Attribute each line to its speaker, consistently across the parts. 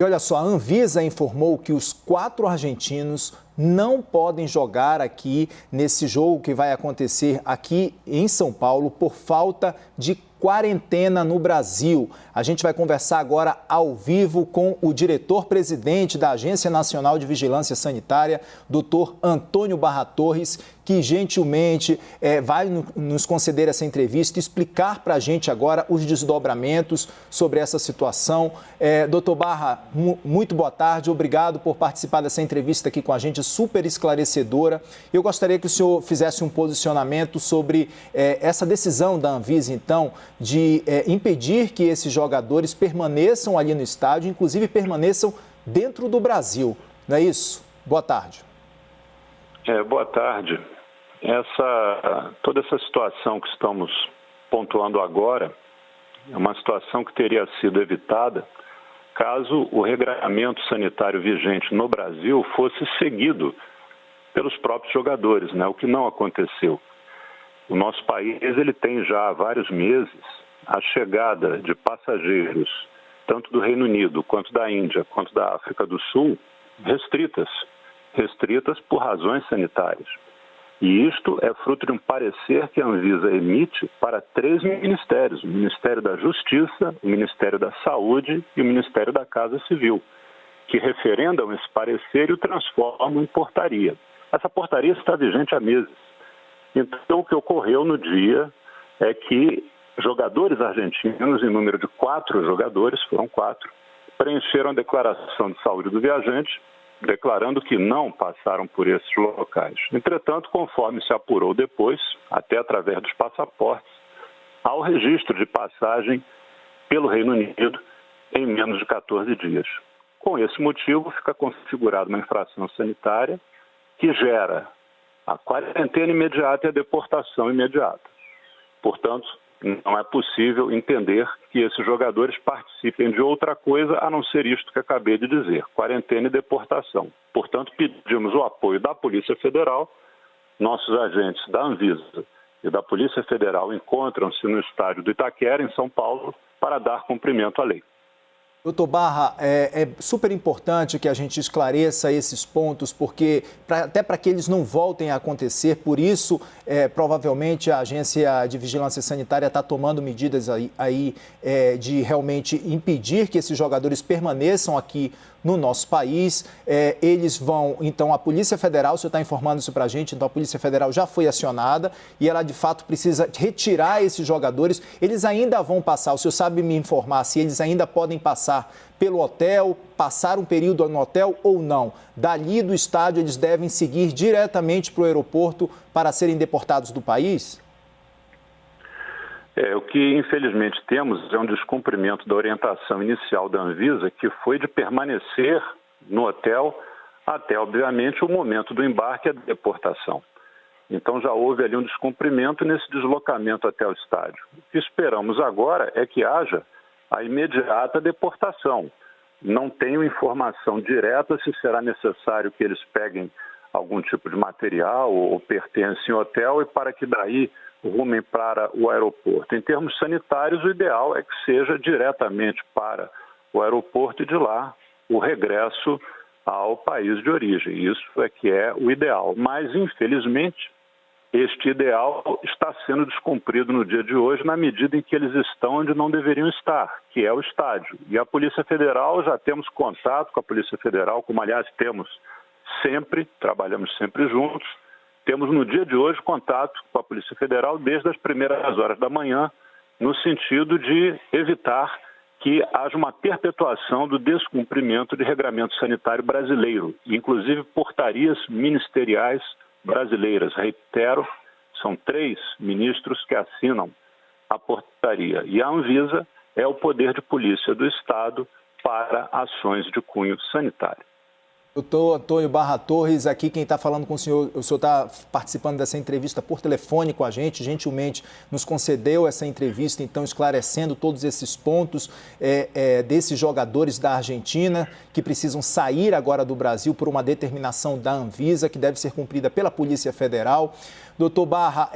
Speaker 1: E olha só, a Anvisa informou que os 4 argentinos não podem jogar aqui nesse jogo que vai acontecer aqui em São Paulo por falta de quarentena no Brasil. A gente vai conversar agora ao vivo com o diretor-presidente da Agência Nacional de Vigilância Sanitária, Dr. Antônio Barra Torres, que gentilmente vai nos conceder essa entrevista e explicar para a gente agora os desdobramentos sobre essa situação. Doutor Barra, muito boa tarde, obrigado por participar dessa entrevista aqui com a gente, super esclarecedora. Eu gostaria que o senhor fizesse um posicionamento sobre essa decisão da Anvisa, então, de impedir que esses jogadores permaneçam ali no estádio, inclusive permaneçam dentro do Brasil, não é isso? Boa tarde.
Speaker 2: Boa tarde. Toda essa situação que estamos pontuando agora é uma situação que teria sido evitada caso o regramento sanitário vigente no Brasil fosse seguido pelos próprios jogadores, né? O que não aconteceu. O nosso país ele tem já há vários meses a chegada de passageiros, tanto do Reino Unido, quanto da Índia, quanto da África do Sul, restritas por razões sanitárias. E isto é fruto de um parecer que a Anvisa emite para 3 ministérios, o Ministério da Justiça, o Ministério da Saúde e o Ministério da Casa Civil, que referendam esse parecer e o transformam em portaria. Essa portaria está vigente há meses. Então, o que ocorreu no dia é que jogadores argentinos, em número de 4 jogadores, foram 4, preencheram a declaração de saúde do viajante, declarando que não passaram por esses locais. Entretanto, conforme se apurou depois, até através dos passaportes, há o registro de passagem pelo Reino Unido em menos de 14 dias. Com esse motivo, fica configurada uma infração sanitária que gera a quarentena imediata e a deportação imediata. Portanto, não é possível entender que esses jogadores participem de outra coisa a não ser isto que acabei de dizer, quarentena e deportação. Portanto, pedimos o apoio da Polícia Federal. Nossos agentes da Anvisa e da Polícia Federal encontram-se no estádio do Itaquera, em São Paulo, para dar cumprimento à lei.
Speaker 1: Doutor Barra, é super importante que a gente esclareça esses pontos, porque até para que eles não voltem a acontecer, por isso, provavelmente, a Agência de Vigilância Sanitária está tomando medidas aí de realmente impedir que esses jogadores permaneçam aqui no nosso país. Eles vão, então, a Polícia Federal, o senhor está informando isso para a gente, então a Polícia Federal já foi acionada e ela, de fato, precisa retirar esses jogadores. Eles ainda vão passar, o senhor sabe me informar se eles ainda podem passar pelo hotel, passar um período no hotel ou não? Dali do estádio, eles devem seguir diretamente para o aeroporto para serem deportados do país?
Speaker 2: O que infelizmente temos é um descumprimento da orientação inicial da Anvisa, que foi de permanecer no hotel até, obviamente, o momento do embarque e a deportação. Então já houve ali um descumprimento nesse deslocamento até o estádio. O que esperamos agora é que haja a imediata deportação. Não tenho informação direta se será necessário que eles peguem algum tipo de material ou pertencem em hotel e para que daí rumem para o aeroporto. Em termos sanitários, o ideal é que seja diretamente para o aeroporto e de lá o regresso ao país de origem. Isso é que é o ideal. Mas, infelizmente, este ideal está sendo descumprido no dia de hoje na medida em que eles estão onde não deveriam estar, que é o estádio. E a Polícia Federal, já temos contato com a Polícia Federal, como aliás temos sempre, trabalhamos sempre juntos. Temos no dia de hoje contato com a Polícia Federal desde as primeiras horas da manhã, no sentido de evitar que haja uma perpetuação do descumprimento de regramento sanitário brasileiro, inclusive portarias ministeriais brasileiras. Reitero, são 3 ministros que assinam a portaria. E a Anvisa é o poder de polícia do Estado para ações de cunho sanitário.
Speaker 1: Doutor Antônio Barra Torres, aqui quem está falando com o senhor está participando dessa entrevista por telefone com a gente, gentilmente nos concedeu essa entrevista, então esclarecendo todos esses pontos desses jogadores da Argentina que precisam sair agora do Brasil por uma determinação da Anvisa, que deve ser cumprida pela Polícia Federal. Doutor Barra,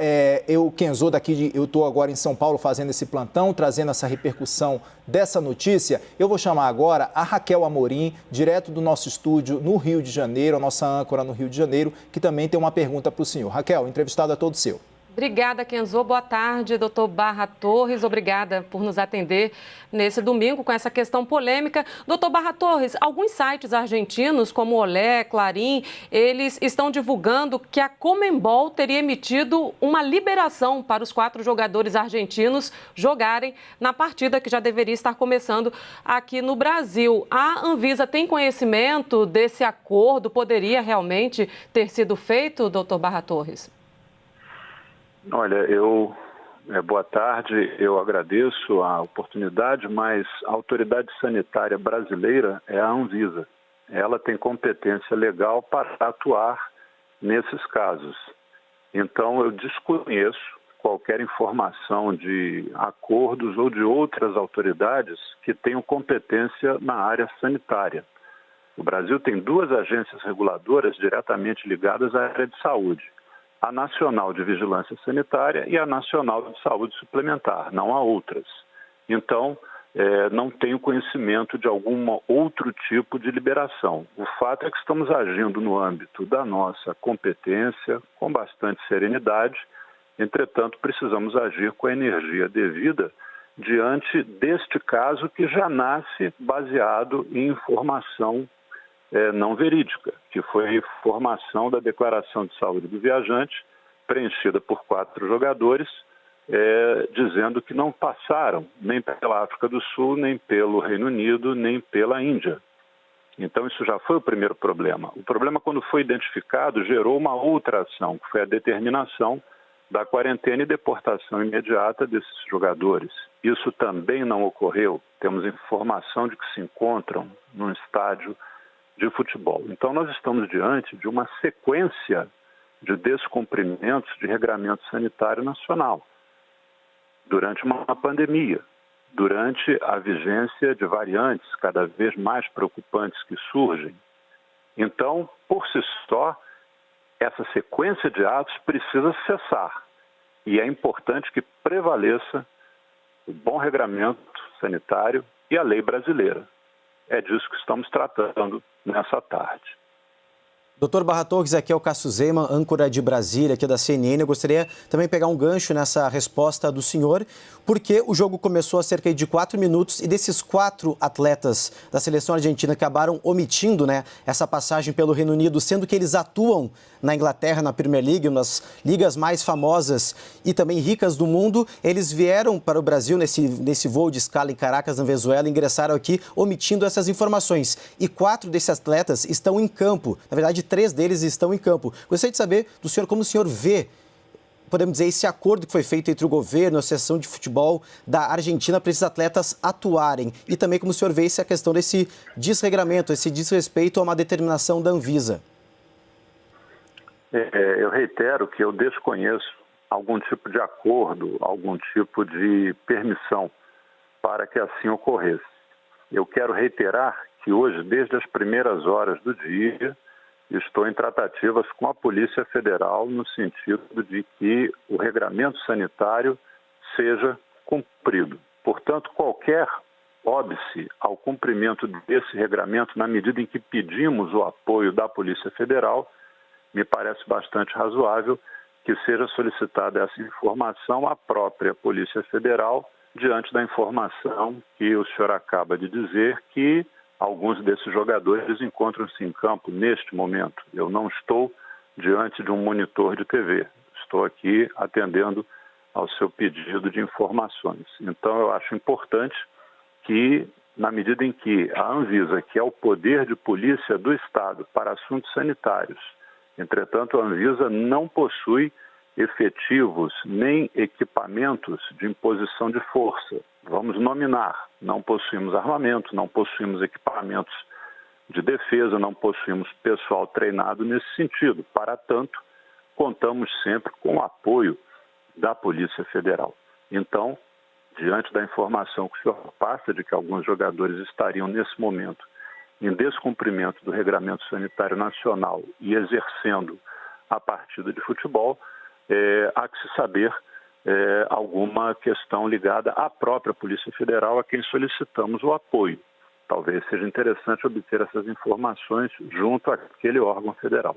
Speaker 1: Kenzo daqui, eu estou agora em São Paulo fazendo esse plantão, trazendo essa repercussão dessa notícia. Eu vou chamar agora a Raquel Amorim, direto do nosso estúdio no Rio de Janeiro, a nossa âncora no Rio de Janeiro, que também tem uma pergunta para o senhor. Raquel, o entrevistado é todo seu.
Speaker 3: Obrigada, Kenzo. Boa tarde, doutor Barra Torres. Obrigada por nos atender nesse domingo com essa questão polêmica. Doutor Barra Torres, alguns sites argentinos, como Olé, Clarim, eles estão divulgando que a Conmebol teria emitido uma liberação para os 4 jogadores argentinos jogarem na partida que já deveria estar começando aqui no Brasil. A Anvisa tem conhecimento desse acordo? Poderia realmente ter sido feito, doutor Barra Torres?
Speaker 2: Olha, boa tarde, eu agradeço a oportunidade, mas a autoridade sanitária brasileira é a Anvisa. Ela tem competência legal para atuar nesses casos. Então, eu desconheço qualquer informação de acordos ou de outras autoridades que tenham competência na área sanitária. O Brasil tem 2 agências reguladoras diretamente ligadas à área de saúde. A Nacional de Vigilância Sanitária e a Nacional de Saúde Suplementar, não há outras. Então, não tenho conhecimento de algum outro tipo de liberação. O fato é que estamos agindo no âmbito da nossa competência, com bastante serenidade, entretanto, precisamos agir com a energia devida diante deste caso que já nasce baseado em informação não verídica, que foi a informação da declaração de saúde do viajante, preenchida por 4 jogadores, dizendo que não passaram nem pela África do Sul, nem pelo Reino Unido, nem pela Índia. Então, isso já foi o primeiro problema. O problema, quando foi identificado, gerou uma outra ação, que foi a determinação da quarentena e deportação imediata desses jogadores. Isso também não ocorreu. Temos informação de que se encontram num estádio de futebol. Então, nós estamos diante de uma sequência de descumprimentos de regramento sanitário nacional durante uma pandemia, durante a vigência de variantes cada vez mais preocupantes que surgem. Então, por si só, essa sequência de atos precisa cessar e é importante que prevaleça o bom regramento sanitário e a lei brasileira. É disso que estamos tratando nessa tarde.
Speaker 4: Doutor Barra Torres, aqui é o Cássio Zeyman, âncora de Brasília, aqui da CNN. Eu gostaria também de pegar um gancho nessa resposta do senhor, porque o jogo começou há cerca de 4 minutos e desses 4 atletas da seleção argentina acabaram omitindo, essa passagem pelo Reino Unido, sendo que eles atuam na Inglaterra, na Premier League, nas ligas mais famosas e também ricas do mundo. Eles vieram para o Brasil nesse voo de escala em Caracas, na Venezuela, ingressaram aqui omitindo essas informações. E 4 desses atletas estão em campo, na verdade 3 deles estão em campo. Gostaria de saber do senhor como o senhor vê, podemos dizer, esse acordo que foi feito entre o governo e a Associação de Futebol da Argentina para esses atletas atuarem. E também como o senhor vê essa questão desse desregramento, esse desrespeito a uma determinação da Anvisa.
Speaker 2: Eu reitero que eu desconheço algum tipo de acordo, algum tipo de permissão para que assim ocorresse. Eu quero reiterar que hoje, desde as primeiras horas do dia, estou em tratativas com a Polícia Federal no sentido de que o regramento sanitário seja cumprido. Portanto, qualquer óbice ao cumprimento desse regramento, na medida em que pedimos o apoio da Polícia Federal, me parece bastante razoável que seja solicitada essa informação à própria Polícia Federal, diante da informação que o senhor acaba de dizer, que alguns desses jogadores encontram-se em campo neste momento. Eu não estou diante de um monitor de TV, estou aqui atendendo ao seu pedido de informações. Então, eu acho importante que, na medida em que a Anvisa, que é o poder de polícia do Estado para assuntos sanitários, entretanto, a Anvisa não possui efetivos nem equipamentos de imposição de força. Vamos nominar, não possuímos armamento, não possuímos equipamentos de defesa, não possuímos pessoal treinado nesse sentido. Para tanto, contamos sempre com o apoio da Polícia Federal. Então, diante da informação que o senhor passa de que alguns jogadores estariam nesse momento em descumprimento do Regramento Sanitário Nacional e exercendo a partida de futebol, há que se saber alguma questão ligada à própria Polícia Federal, a quem solicitamos o apoio. Talvez seja interessante obter essas informações junto àquele órgão federal.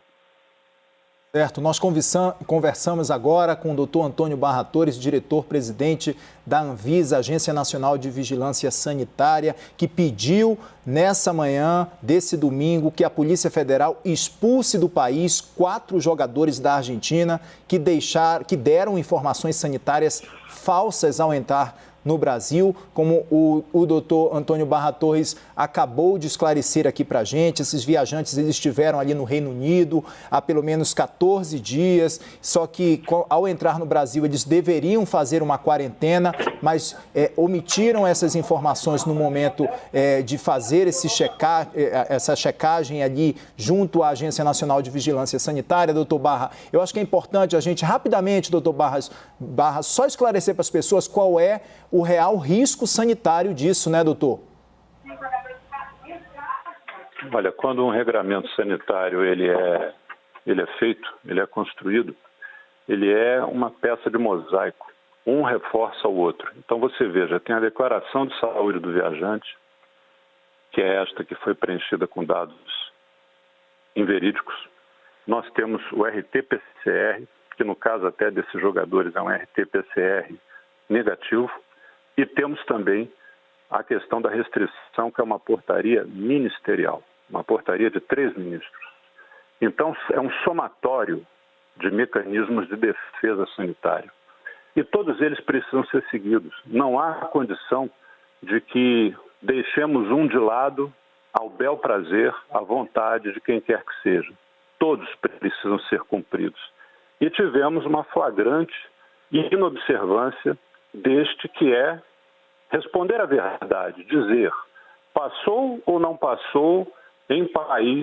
Speaker 1: Certo, nós conversamos agora com o doutor Antônio Barra Torres, diretor-presidente da Anvisa, Agência Nacional de Vigilância Sanitária, que pediu nessa manhã desse domingo que a Polícia Federal expulse do país 4 jogadores da Argentina que deram informações sanitárias falsas ao entrar no Brasil, como o doutor Antônio Barra Torres acabou de esclarecer aqui para a gente. Esses viajantes eles estiveram ali no Reino Unido há pelo menos 14 dias, só que ao entrar no Brasil eles deveriam fazer uma quarentena, mas omitiram essas informações no momento de fazer essa checagem ali junto à Agência Nacional de Vigilância Sanitária. Doutor Barra, eu acho que é importante a gente rapidamente, doutor Barra, só esclarecer para as pessoas qual é o real risco sanitário disso, né, doutor?
Speaker 2: Olha, quando um regramento sanitário ele é feito, ele é construído, ele é uma peça de mosaico. Um reforça o outro. Então você veja, tem a declaração de saúde do viajante, que é esta que foi preenchida com dados inverídicos. Nós temos o RT-PCR, que no caso até desses jogadores é um RT-PCR negativo. E temos também a questão da restrição, que é uma portaria ministerial, uma portaria de 3 ministros. Então, é um somatório de mecanismos de defesa sanitária. E todos eles precisam ser seguidos. Não há condição de que deixemos um de lado ao bel prazer, à vontade de quem quer que seja. Todos precisam ser cumpridos. E tivemos uma flagrante inobservância deste que é responder a verdade, dizer passou ou não passou em país